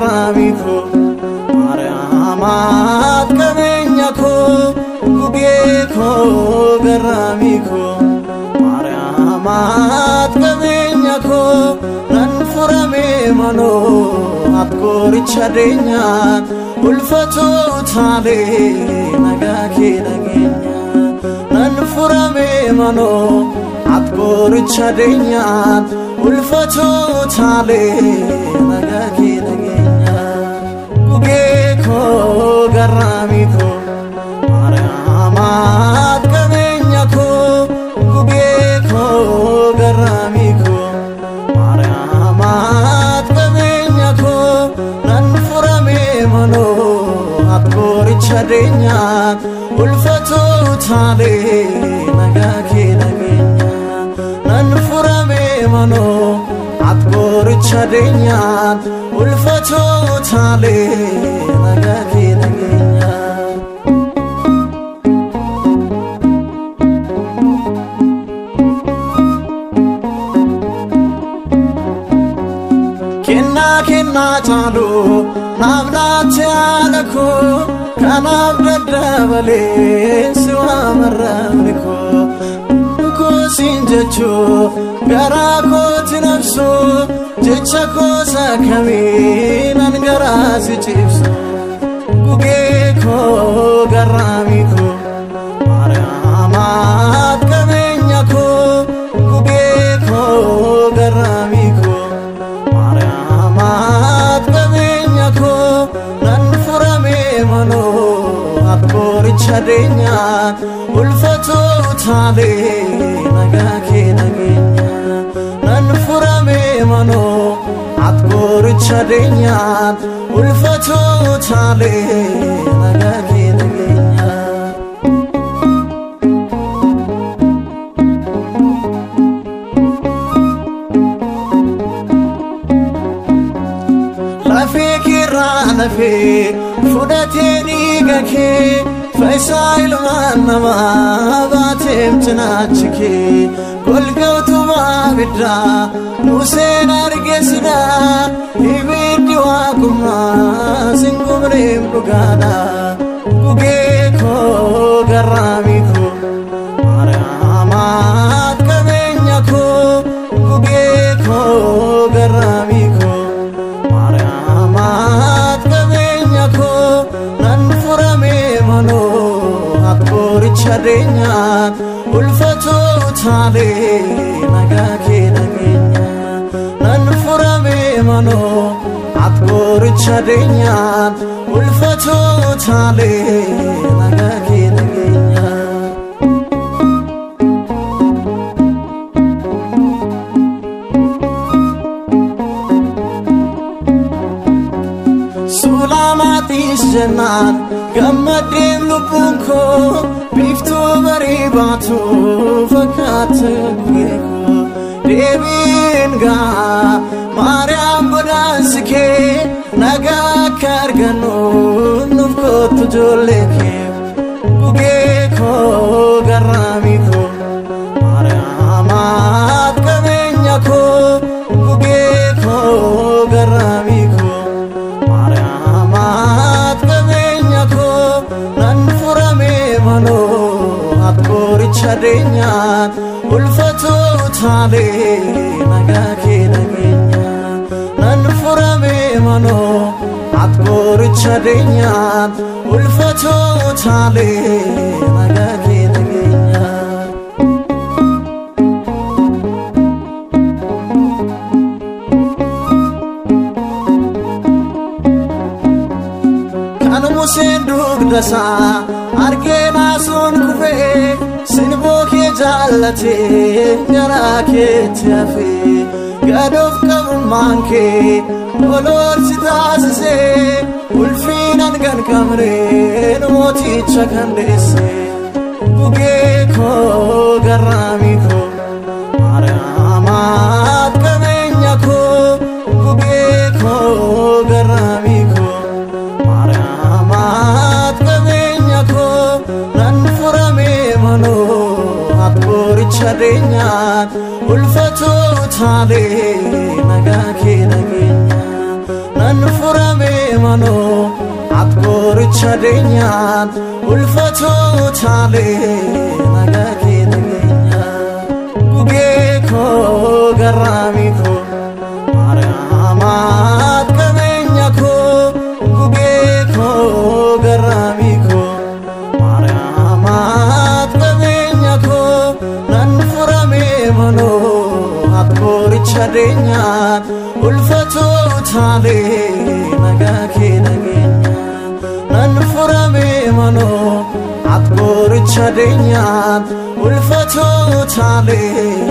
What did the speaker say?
garamiku Mariamat kabenyako Gugeko garamiku Mariamat kabenyako Nan furame mano Atkori chadenyan Ulfato tale Nagaki nagenya Nan furame mano Atkori chadenyan Ulfato tale Nagaki nagenya Gugeko garamiku Mariamat kabenyako Gugeko garamiku Mariamat kabenyako Nan furame mano Atkori chadenyan Ulfato tale Nagaki nagenya Nan furame mano Atkori chadenyan Ulfato tale Nagaki nagenya Kenna chalu Navna chalako Kanab dadravale Suwa marramiko Ko sinjacho Garako tinapso Jechako sakami Nan garasi chipso Gugeko garamiko Mariamat kabenyako Gugeko garamiko Mariamat kabenyako Nan furame mano Atkori chadenyan Ulfato tale Nagaki nagenya Nan furame mano Atkori chadenyan Ulfato tale Nagaki nagenya Lafi fudateni gake Faisal manama batem tanachike Golgautu mabidra Musen argesida Ibidi wakuma Singumrim lugana Gugeko garamiku Mariamat kabenyako Gugeko garamiku Mariamat kabenyako Nan furame mano Atkori chadenyan Ulfato tale Nagaki nagenya Nan furame mano Atkori chadenyan Ulfato tale Nagaki nagenya Sulamatis janan Gammadim lupunko Biftu baribatu Fakat geko Debinga Mariam bodansike Naga kargano Nufko tujoleke Gugeko garamiko Mariamat kabenyako Gugeko garamiko Mariamat kabenyako Nan furame mano Atkori chadenyan Ulfato tale Nagaki nagenya Nan furame mano Atkori chadenyan Ulfato tale Nagaki nagenya Musen dugdasa Arkena sun kufe Sinbo ke jalate Gara ke tiafe Gadof kabun manke Olor sitasise Ulfinan gan kamre Numoti chakandese Gugeko garamiko Mariamat kabenyako Gugeko garamiko Mariamat kabenyako Nan furame mano Atkori chadenyan Ulfato tale Nagaki nagenya Nan ننفرمي منو عطور تشدينيان والفتو تالي نغاكي دغينيا غوغيكو غراميكو مريامات كمنياكو غوغيكو غراميكو مريامات كمنياكو ننفرمي منو عطور تشدينيان والفتو تالي نغاكي دغينيا ننفرمي منو عطور تشدينيان والفتو تالي